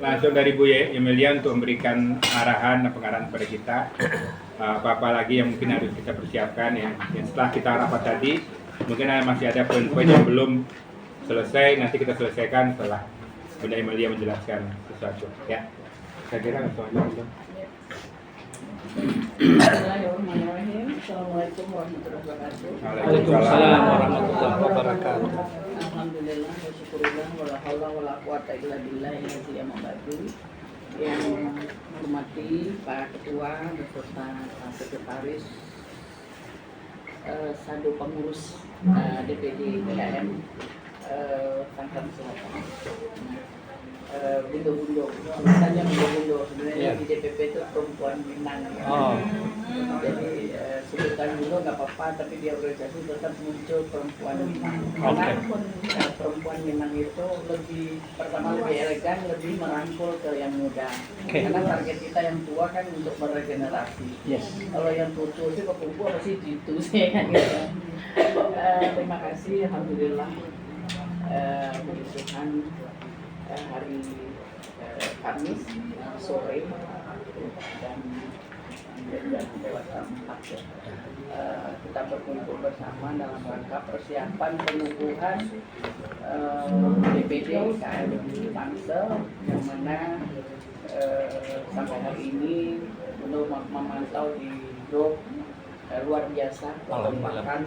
langsung dari Bu Emilia untuk memberikan pengarahan kepada kita. Apa-apa lagi yang mungkin harus kita persiapkan ya. Setelah kita rapat tadi, mungkin masih ada poin-poin yang belum selesai, nanti kita selesaikan setelah Bunda Emilia menjelaskan sesuatu ya. Saya kira langsung aja. Bismillahirrahmanirrahim. Assalamualaikum warahmatullahi wabarakatuh. Waalaikumsalam warahmatullahi wabarakatuh. Alhamdulillah wa syukurillah wa la haula wa la quwata illa billah yang menghormati Pak Ketua beserta Pak Sekretaris Sadu Pengurus DPD PKM Tangkang Selatan. Bundo-bundo, misalnya bundo-bundo sebenarnya di DPP itu perempuan Minang. Jadi sebutan bundo nggak apa-apa, tapi di organisasi tetap muncul perempuan Minang. Karena perempuan Minang itu pertama lebih elegan, lebih merangkul ke yang muda. Karena target kita yang tua kan untuk meregenerasi. Kalau yang tua sih kekumpul pasti itu sih kan. Terima kasih, alhamdulillah. Puji Tuhan. Hari Kamis sore dan lewat 4 kita berkumpul bersama dalam rangka persiapan pengukuhan DPD KM Tangsel yang mana sampai hari ini belum memantau di grup luar biasa bahkan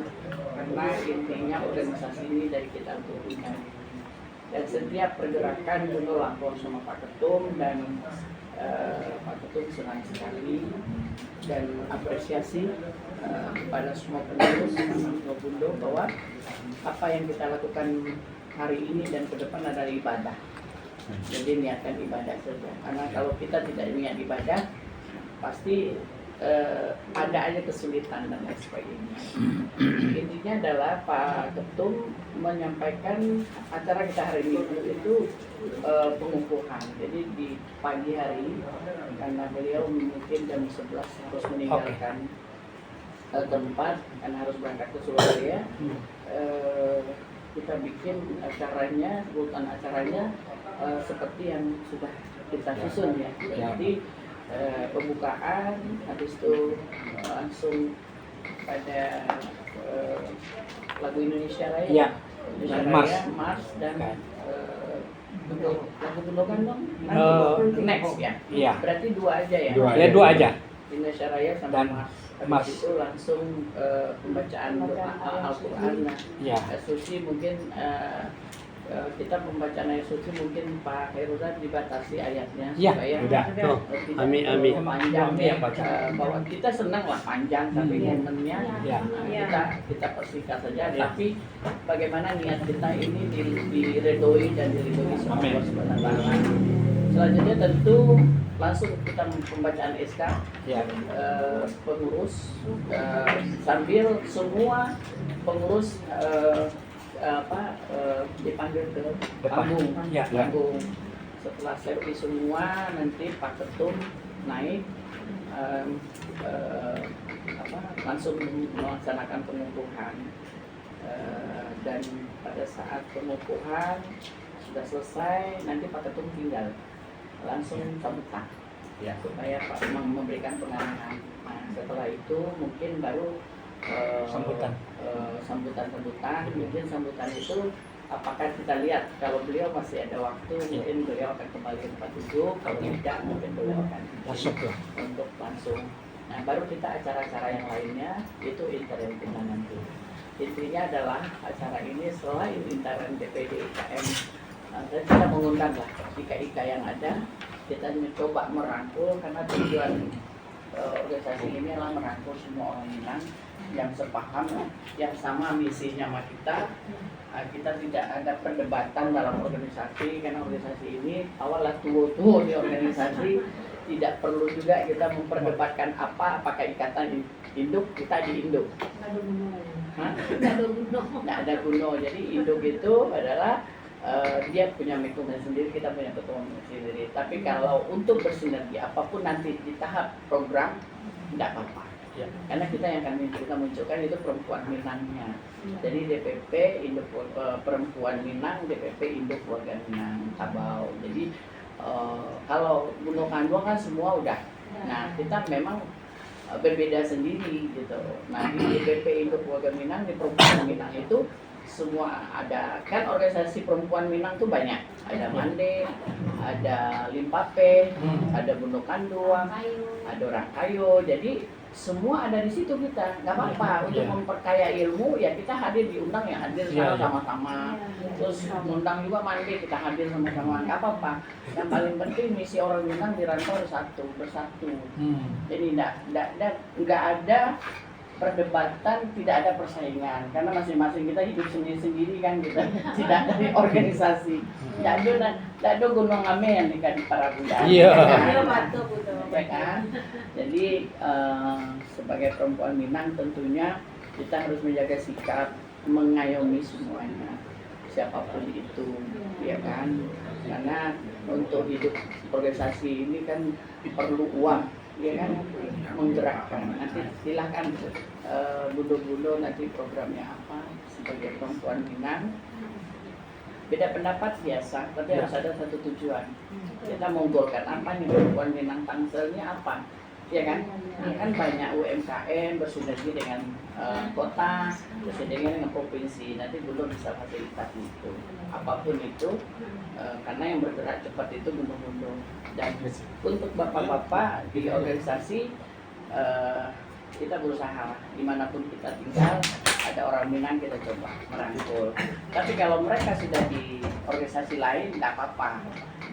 karena intinya organisasi ini dari kita untuk ini. Dan setiap pergerakan dulu lapor sama Pak Ketum dan Pak Ketum senang sekali dan apresiasi kepada semua pengurus Bundo bahwa apa yang kita lakukan hari ini dan ke depan adalah ibadah. Jadi niatkan ibadah saja. Karena kalau kita tidak niat ibadah pasti ada aja kesulitan dan lain sebagainya. Intinya adalah Pak Ketum menyampaikan acara kita hari ini itu pengukuhan. Jadi di pagi hari karena beliau mungkin jam 11 harus meninggalkan tempat karena harus berangkat ke Surabaya. Kita bikin acaranya, urutan acaranya seperti yang sudah kita susun ya. Jadi pembukaan, habis itu langsung pada lagu Indonesia Raya, Mars dan lagu Bundokan dong, next ya. Berarti dua aja ya. Dua aja. Indonesia Raya sama Mars. Habis itu langsung pembacaan Al-Quran. Suci mungkin kita pembacaan ayat suci mungkin Pak Herudan dibatasi ayatnya supaya tidak panjang ya. Bahwa kita senang lah panjang tapi momennya kita persingkat saja. Tapi bagaimana niat kita ini diredoi dan diridhoi sama Allah Subhanahu wa taala. Selanjutnya tentu langsung kita pembacaan SK pengurus sambil semua pengurus dipanggil ke panggung. Setelah servis semua nanti Pak Ketum naik langsung melaksanakan pengukuhan dan pada saat pengukuhan sudah selesai nanti Pak Ketum tinggal langsung sambutan supaya Pak memberikan pengarahan. Setelah itu mungkin baru sambutan mungkin sambutan itu apakah kita lihat kalau beliau masih ada waktu mungkin beliau akan kembali ke tempat duduk, kalau tidak mungkin beliau akan masuk untuk langsung. Nah baru kita acara-acara yang lainnya itu interim kita nanti. Intinya adalah acara ini selain interim DPD IKM dan kita mengundang lah IKA yang ada, kita mencoba merangkul karena tujuan organisasi ini adalah merangkul semua orang Minang yang sepaham, yang sama misinya sama kita. Kita tidak ada perdebatan dalam organisasi karena organisasi ini awalnya tua di organisasi, tidak perlu juga kita memperdebatkan apakah ikatan induk kita di induk. Nggak ada kuno. Jadi induk itu adalah dia punya mekanisme sendiri, kita punya ketua sendiri. Tapi kalau untuk bersinergi apapun nanti di tahap program tidak apa-apa. Karena kita yang akan kita munculkan itu perempuan Minangnya. Jadi DPP Induk Perempuan Minang, DPP Induk Warga Minang Tabau. Jadi Kalau Gunung Kandung kan semua udah. Nah kita memang berbeda sendiri gitu. Nah di DPP Induk Keluarga Minang, di Perempuan Minang itu semua ada, kan organisasi perempuan Minang tuh banyak. Ada Mande, ada Limpape, ada Gunung Kanduang, ada Rangkayo. Jadi semua ada di situ kita. Nggak apa-apa untuk memperkaya ilmu ya kita hadir, diundang ya hadir sama-sama. Terus ngundang juga Mande, kita hadir sama-sama. Nggak apa-apa. Yang paling penting misi orang Minang di rantau bersatu. Jadi nggak ada perdebatan, tidak ada persaingan karena masing-masing kita hidup sendiri-sendiri kan kita tidak dari organisasi. Tidak ada gunung ame yang di para budaya. Iya. Ya kan? Jadi sebagai perempuan Minang tentunya kita harus menjaga sikap mengayomi semuanya, siapapun itu, ya kan? Karena untuk hidup organisasi ini kan perlu uang, ya kan, menggerakkan. Nanti silakan bundo-bundo nanti programnya apa sebagai perempuan Minang. Beda pendapat biasa, tapi harus ada satu tujuan. Kita menggolkan apa nih perempuan Minang Tangselnya apa, ya kan? Nah, kan banyak UMKM bersinergi dengan kota, bersinergi dengan provinsi. Nanti belum bisa fasilitasi itu, apapun itu, karena yang bergerak cepat itu bundo-bundo. Dan untuk bapak-bapak di organisasi kita berusaha dimanapun kita tinggal ada orang Minang kita coba merangkul. Tapi kalau mereka sudah di organisasi lain nggak apa-apa,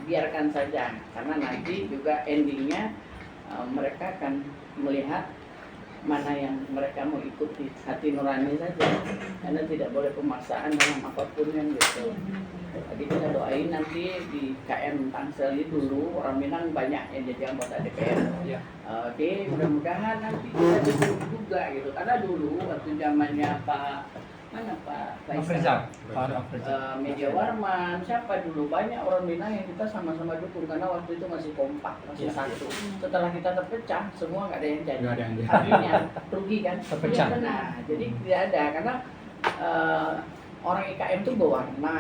biarkan saja karena nanti juga endingnya mereka akan melihat mana yang mereka mau ikuti, hati nurani saja, karena tidak boleh pemaksaan dalam apapun yang gitu. Jadi kita doain nanti di KM Tangsel ini dulu orang Minang banyak yang jadi anggota DPR. Oke, mudah-mudahan nanti kita dukung juga gitu, karena dulu waktu zamannya Pak Faisal, Media Warman, siapa dulu banyak orang Minang yang kita sama-sama dukung karena waktu itu masih kompak, masih satu. Setelah kita terpecah, semua nggak ada yang jadi. Artinya rugi kan? Terpecah. Nah, jadi tidak ada karena orang IKM itu berwarna,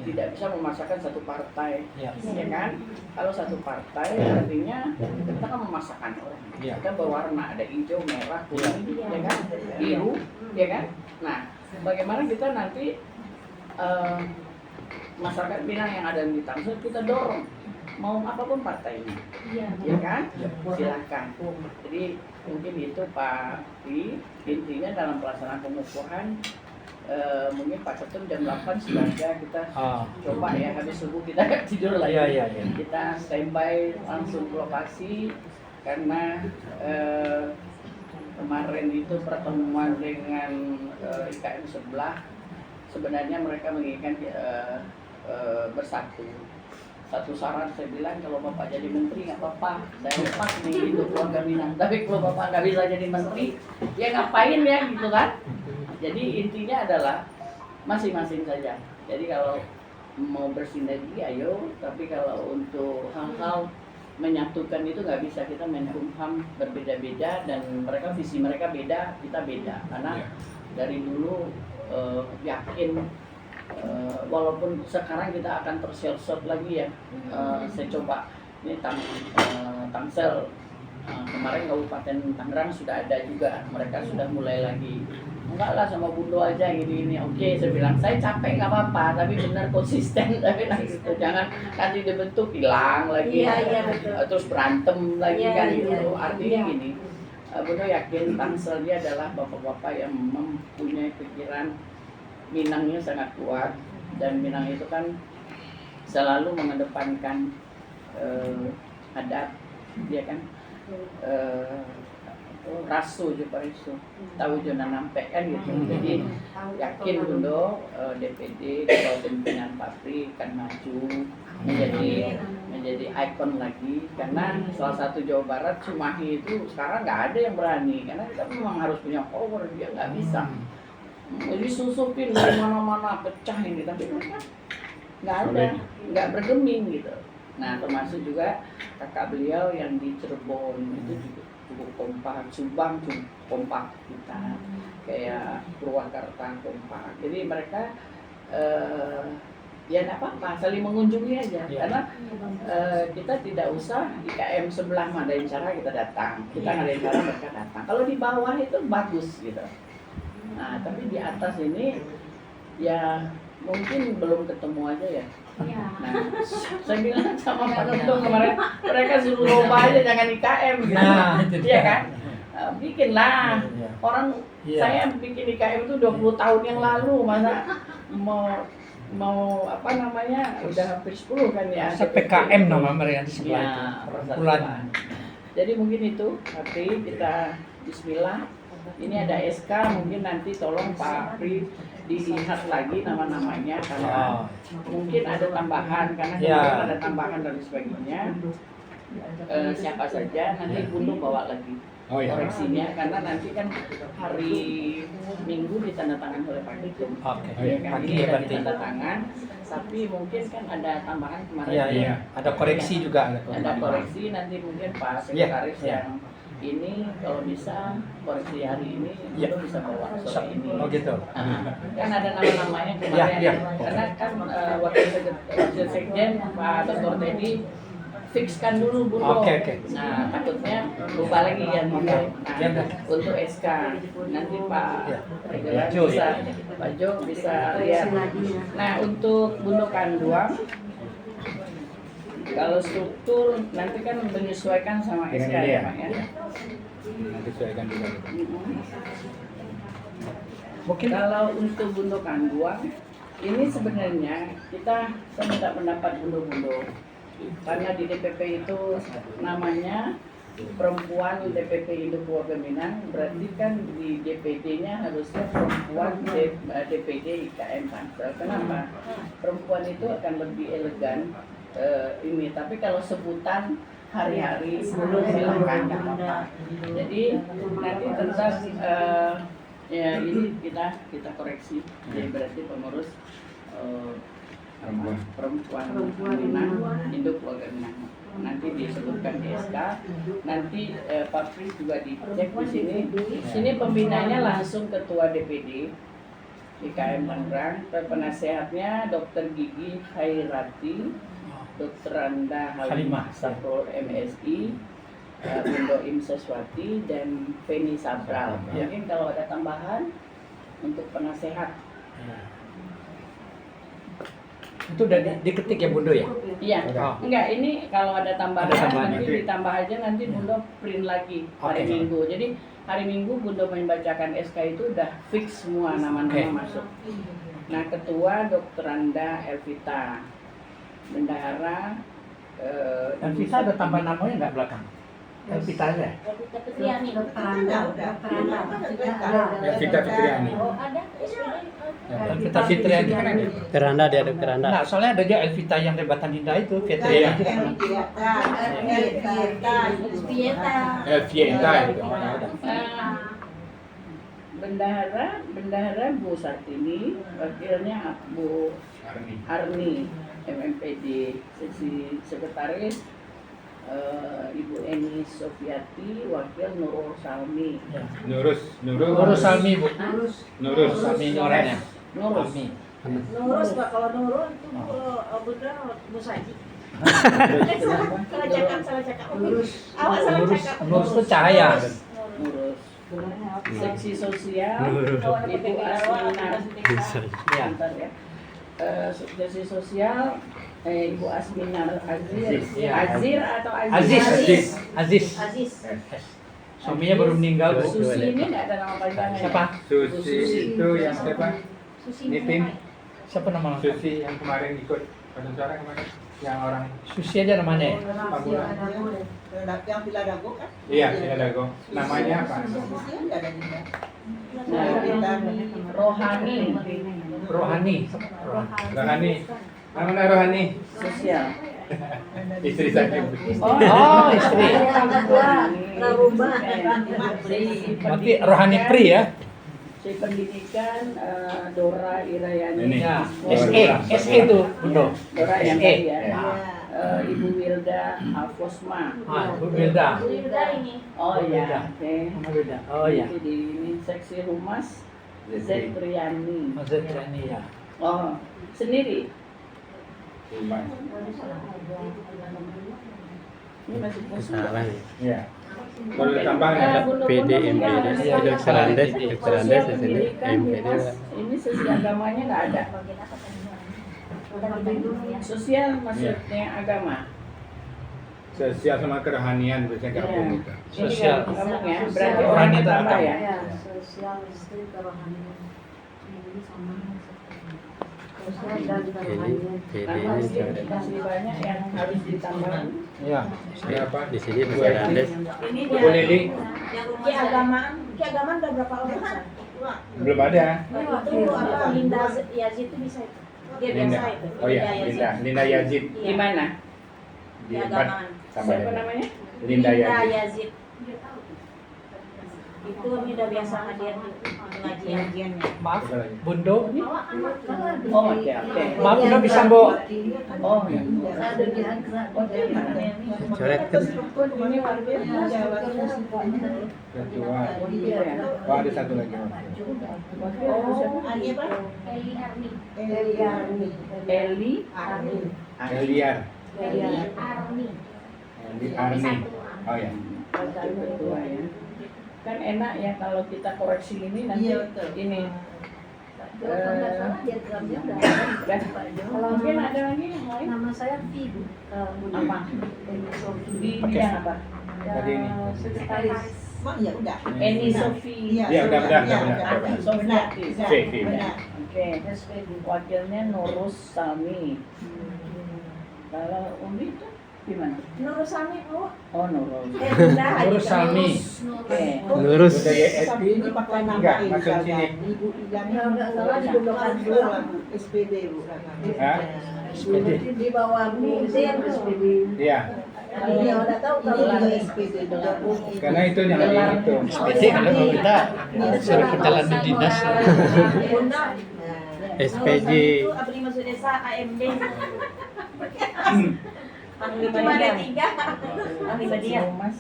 tidak bisa memasakkan satu partai, ya kan? Kalau satu partai artinya kita kan memasakkan orang. Kita berwarna, ada hijau, merah, kuning, ya kan? Biru, ya kan? Nah, bagaimana kita nanti masyarakat Minang yang ada di Tangsel kita dorong mau apapun partainya, ya kan? Silakan. Jadi mungkin itu Pak Wi, intinya dalam pelaksanaan pengukuhan mungkin Pak Ketum jam 8 sudah ada, kita coba ya habis subuh kita tidur lagi. Kita standby langsung ke lokasi karena kemarin itu pertemuan dengan IKM sebelah, sebenarnya mereka menginginkan bersatu. Satu syarat saya bilang kalau Bapak jadi menteri nggak apa-apa, saya lepas nih hidup keluarga Minang. Tapi kalau Bapak nggak bisa jadi menteri, ya ngapain ya gitu kan? Jadi intinya adalah masing-masing saja. Jadi kalau mau bersinergi ayo, tapi kalau untuk hal-hal menyatukan itu nggak bisa, kita Menkumham berbeda-beda dan mereka visi mereka beda, kita beda karena dari dulu yakin walaupun sekarang kita akan terselsot lagi ya, saya coba ini Tangsel kemarin Kabupaten Tangerang sudah ada juga, mereka sudah mulai lagi enggak lah sama Bundo aja gini-gini. Oke, saya bilang saya capek nggak apa-apa, tapi benar konsisten. Tapi gitu, jangan nanti dibentuk hilang lagi, terus berantem lagi kan gitu. Artinya gini, Bundo yakin Tangsel dia adalah bapak-bapak yang mempunyai pikiran Minangnya sangat kuat, dan Minang itu kan selalu mengedepankan adat, dia kan rasu juga itu tahu jona nampe kan gitu. Jadi yakin dulu DPD Ketua Pimpinan Papri akan maju menjadi ikon lagi, karena salah satu Jawa Barat Cimahi itu sekarang nggak ada yang berani, karena kita memang harus punya power, dia nggak bisa jadi susupin dari mana-mana pecah ini, tapi mereka nggak ada, nggak bergeming gitu. Nah termasuk juga kakak beliau yang di Cirebon itu juga cukup kompak, Subang cukup kompak kita, kayak Purwakarta kompak. Jadi mereka ya enggak apa-apa, saling mengunjungi aja. Iya. Karena kita tidak usah IKM sebelah ngadain cara kita datang. Kita ngadain cara mereka datang. Kalau di bawah itu bagus gitu. Nah, tapi di atas ini ya mungkin belum ketemu aja ya. Nah, saya bilang sama Pak Gendong kemarin, mereka suruh lomba aja jangan IKM gitu. Nah, itu Iya dia. kan? Bikinlah. Iya. Orang Iya. saya bikin IKM itu 20 tahun yang lalu, masa mau apa namanya udah hampir 10 kan ya. PKM nama mereka di sebelah Ya, itu. Perkumpulan. Jadi mungkin itu, tapi kita bismillah. Ini ada SK, mungkin nanti tolong Pak Pri dilihat lagi nama-namanya karena Oh. mungkin ada tambahan karena Ya. kemarin ada tambahan dan sebagainya. Siapa saja nanti Bunda bawa lagi Oh ya. koreksinya karena nanti kan hari Minggu ditandatangani oleh Pak Ketum. Oke. Ya kan, Pagi ini ya ada berarti. tanda tangan, tapi mungkin kan ada tambahan kemarin. Iya, iya. Iya. Ada koreksi juga. Ada koreksi nanti mungkin Pak Iya, Sekretaris iya. yang ini kalau bisa koreksi hari ini Iya. itu bisa bawa sore ini. Oh gitu. Kan ada nama-namanya kemarin Iya, iya. karena kan wakil sekjen Pak Dr. Teddy fixkan dulu Bundo. Oke, oke. Nah takutnya lupa lagi kan Bundo. Iya, Nah, iya. untuk SK nanti Pak Iya. Regelan Jo, bisa ya. Pak Jo bisa lihat. Nah untuk Bundo Kanduang kalau struktur nanti kan menyesuaikan sama Dengan SK ini ya ya? Pak ya. Nanti sesuaikan juga. Mungkin Kalau untuk Bundo Kanduang, ini sebenarnya saya minta pendapat Bundo-Bundo. Karena di DPP itu namanya perempuan DPP Induk Keluarga Minang, berarti kan di DPD-nya harusnya perempuan DPD IKM Tangsel. Kenapa? Perempuan itu akan lebih elegan ini, tapi kalau sebutan hari-hari sebelum silakan nggak apa-apa. Jadi nanti tentang ya ini kita koreksi. Jadi berarti pengurus perempuan Minang Induk Keluarga Minang. Nanti disebutkan di SK. Nanti Pak Pri juga dicek di sini. Sini pembinanya langsung ketua DPD IKM Tangerang. Penasehatnya Dr. Gigi Khairati, Dr. Randa Halimah Saprol MSI, Bundo Im Seswati, dan Feni Sabral. Ya. Mungkin kalau ada tambahan untuk penasehat. itu udah diketik ya Bundo ya? Iya, Oh. enggak ini kalau ada tambahan, Ada tambahan, nanti oke. ditambah aja nanti Bundo print lagi hari Oke. Minggu. Jadi hari Minggu Bundo membacakan SK itu udah fix semua nama-nama Oke. masuk. Nah ketua Dr. Anda Elvita, bendahara Dan kita ada tambah namanya nggak belakang? Elvita aja. Fitriani, dokter Anda. Elvita Fitriani. Oh, ada Elvita Fitriani. Keranda dia ada keranda. Nah, soalnya ada dia Elvita yang rebatan Dinda itu, Iya. Fitriani juga. Elvieta. Elvieta itu. Oh, ada. bendahara Bu Sartini, wakilnya Bu Arni. Arni MMPD, seksi sekretaris Ibu Eni Sofiati, wakil Nurul Salmi. Ya. Nurus Salmi Bu. Nurus Salmi ini orangnya. Nurul. Salmi. Nurus Pak, kalau Nurul itu kalau Budra Musaji. Salah cakap. Awak salah cakap. Nurus itu cahaya. Nurus. Seksi sosial Awak Ibu DPP Asminar. Ya. Bentar ya. Seksi sosial Ibu Asminar Azir. Iya. Azir atau Aziz. Aziz. Aziz. Suaminya baru meninggal Bu. Susi ini nggak ada nama panggilannya. Siapa? Susi itu yang siapa? Susi Ini tim. Siapa nama? Susi yang kemarin ikut pada suara kemarin, yang orang Susi aja namanya. Ya? Yang Villa Dago kan? iya tidak ada kok. Namanya apa? Susinya nggak ada juga. Rohani Rohani. Rohani. Namanya Rohani. sosial. Istri saya. Oh, istri. Narumba. Berarti Rohani Pri ya? Si pendidikan Dora Irayani. Ini. Ya. Oh, SE itu Bundo. Dora yang SE. tadi ya. Ya. Ibu Wilda Alfosma. Ah, Bu Wilda. Wilda ini. Oh Wilda. ya, oke. Mama Wilda. Oh ya. Nanti di ini seksi humas Zetriani. Mazetrani ya. Oh, sendiri. Humas. Ini masih posisi. Salah nih. Ya. Kalau ditambah ada PD, MPD, Dokter Andes di sini, MPD. Ini sesi agamanya nggak ada. Sosial maksudnya agama. sosial sama kerohanian biasanya gabung gitu. Sosial. Ini gabung ya. Berarti Rohani orangnya itu tambah agama. ya. Sosial, listrik, kerohanian. Ini sama. PD Nah, ini masih banyak yang harus ditambah. Iya. Siapa? di sini Dokter Andes. Ini Bu Lili keagamaan udah berapa orang? belum ada. Itu apa Linda Yazid itu bisa itu. Dia Linda. biasa itu. Oh ya, Linda Yazid Di mana? di Keagamaan. sama Siapa dengan namanya? Linda Yazid. Yazid. Itu kami udah biasa hadir di pengajian-pengajiannya. Maaf, Bundo. Oh, oke, oke. Maaf, Bundo bisa Bu. Oh, Ya. Coret kan? ini warga Ketua. Iya ya. Oh, ada satu lagi. Ani apa? Eli Eliar. Arni. Eli Arni. Oh ya. ketua ya. Kan enak ya kalau kita koreksi ini nanti Iya, betul. ini. Kalau Mungkin ada lagi yang lain? nama saya Fi. Apa? Di bidang apa? Tadi ini. Sekretaris. Emang ya udah. Eni Sofi. Iya, Iya, udah, iya, udah. udah. Sofi. Benar, Sofi. benar. Oke. Wakilnya Nurus Sami. Kalau Umi itu gimana? Nurusami Bu. Oh, Nurus. Bunda Nurus Sami. Oke. Lurus. Budaya Eti. Ini pakai nama Enggak, ini maksud saja. sini. Ibu Ilan. Kalau nggak salah di Gunungan Dua, Bu. SPD, Bu. Hah? SPD. di bawah Bu Zen SPD. Iya. Ini udah tahu Ini kalau juga SPD bergabung. Karena itu yang lagi itu. SPD kalau kita suruh perjalanan dinas. Bunda. SPJ. Itu Abri Masuk Desa AMD. Panglima Cuma ada Dia. 3. Panglima dia. Humas.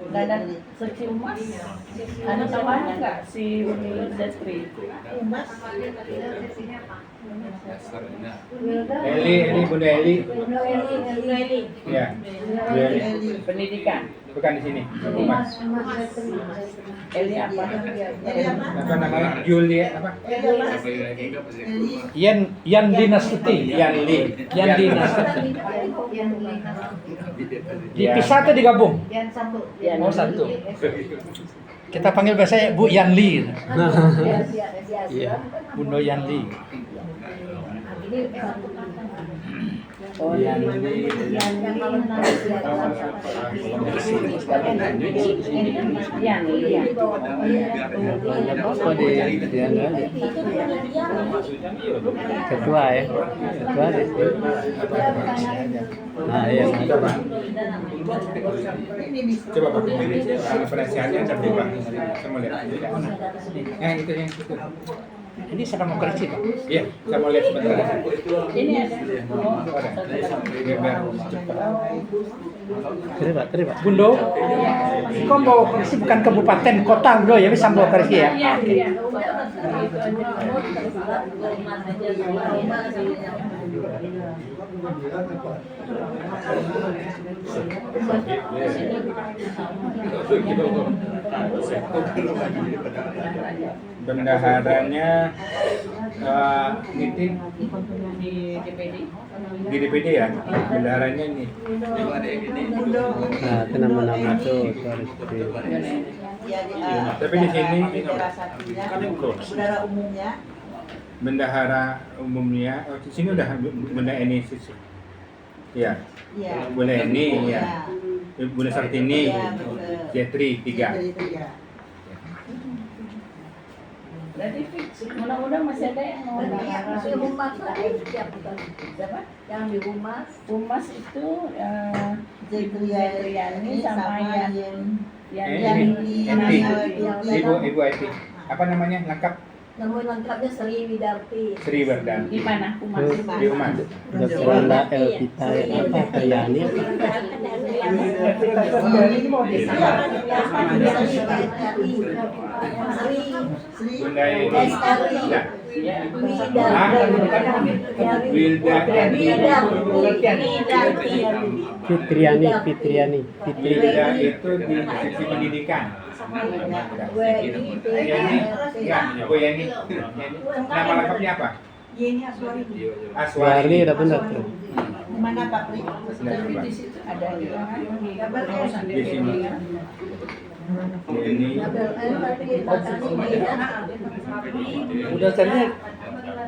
Nggak ada seksi humas. Ada tambahannya nggak si Umi Zetri? Umas. Eli, Bunda Eli. Bunda Eli. Iya. Bunda Eli. Pendidikan. Bukan di sini. Humas. Eli apa? Jadi apa? Apa namanya? Julia apa? Yan Dinastuti. Yan Li. Yan Dinastuti. Yang Dipisah atau digabung? satu. Oh, satu. Kita panggil biasanya Bu Yan Li. Iya. Bundo Yan Li. Oh, Yan yang Li. Yang kalau Yan, iya. Apa di ketua ya? Ketua di sini. Nah, iya. Ini bisa. Coba Pak. Penasihatnya ada berubah. Saya mau lihat. Yang itu yang itu. Ini sedang mau koreksi, Pak. Iya, saya mau lihat sebentar. Ini ada. Oh, Biar cepat. Terima. Bundo, kau mau koreksi bukan kabupaten, kota Bundo ya, bisa mau koreksi ya? Iya, iya. Bendaharanya meeting Di DPD. di DPD ya. Bendaharanya ini. Nah, itu nama-nama tuh harus di Ya, Tapi di sini bendera satunya, bendera umumnya. bendahara umumnya. Oh, di sini udah Bunda Eni sisi. Iya. Iya. Bunda Eni ya. Bunda Sartini, Iya, betul. Jetri 3. Jadi 3. Berarti fix. Mudah-mudahan masih ada yang mau Masih humas Siapa? yang di humas. Humas itu Zetriani sama yang Eni. Ibu Eti. Apa namanya lengkap? Nama lengkapnya Sri Widarti. Sri Werdan. di mana Humas? Di Umas. Dokter Anda Elvita apa Yani. Kita sendiri ini mau di Iya. Sri. Bunda ini. SRI. Ya. Widar. Wilda. Fitriani, Fitriani, Fitri. Wilda itu di sisi pendidikan. Yani, ya, Bu Yani. Nama lengkapnya apa? Yeni Aswari. Warni udah benar tuh. Mana Pak Pri? Di situ ada Double S. Di sini. Ini. Udah ternyata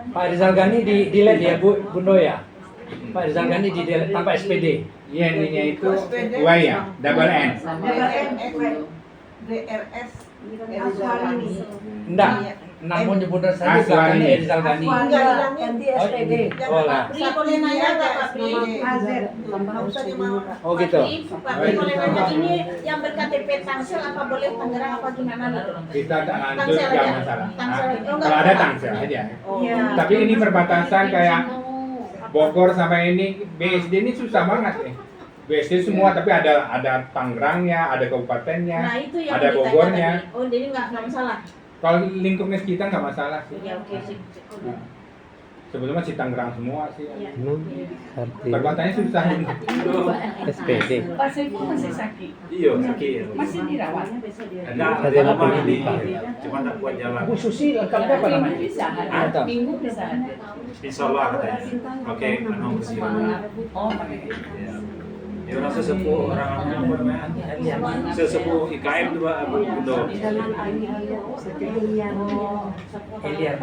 Pak Rizal Ghani di delete ya Bundo ya. Pak Rizal Ghani di delete tanpa SPD. Yani-nya itu Waya, double N. Double N DRS Aswari. Enggak, namun Bundo saja Aswari. belakangnya Rizal Ghani. Oh, SPD. oh lah. Pri boleh nanya nggak Pak Pri? Nggak usah dimau. Oh gitu. Pak Pri boleh nanya ini yang berKTP Tangsel apa boleh Tangerang apa gimana nih? Kita lanjut Tangsel nggak aja. masalah. Tangsel aja. Oh, nggak Kalau ada apa-apa. Tangsel aja. Iya. Tapi ini perbatasan kayak Bogor sama ini BSD ini susah banget nih. BSD semua tapi ada Tangerangnya, ada kabupatennya, Nah itu yang ada ditanya Bogornya. tadi. Oh jadi nggak masalah. Kalau lingkupnya kita nggak masalah sih. Ya oke sih. Nah, sebetulnya sih Tangerang semua sih. Iya. Emang arti Perbatannya susah. SPD. Pak Saiful masih sakit. Iya, sakit. Masih dirawat. Ada Ada apa apa? ini? Cuma tak kuat jalan. Bu Susi lengkapnya apa namanya? Bisa Ada. Minggu bisa ada. Insyaallah katanya. Oke, anu kesini. Oh, pakai. Ya orang sesepuh orang apa namanya? Sesepuh IKM tuh Pak Abu Bundo. Eliar.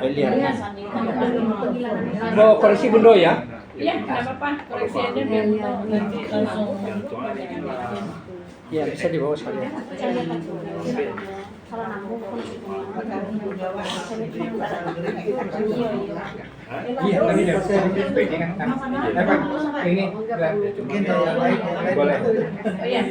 Eliar. Mau koreksi Bundo ya? Iya, nggak apa-apa. Koreksi aja biar nanti langsung. Iya, bisa dibawa sekalian. Iya, tadi udah saya bikin SPD kan. Pak, ini boleh. Oh iya.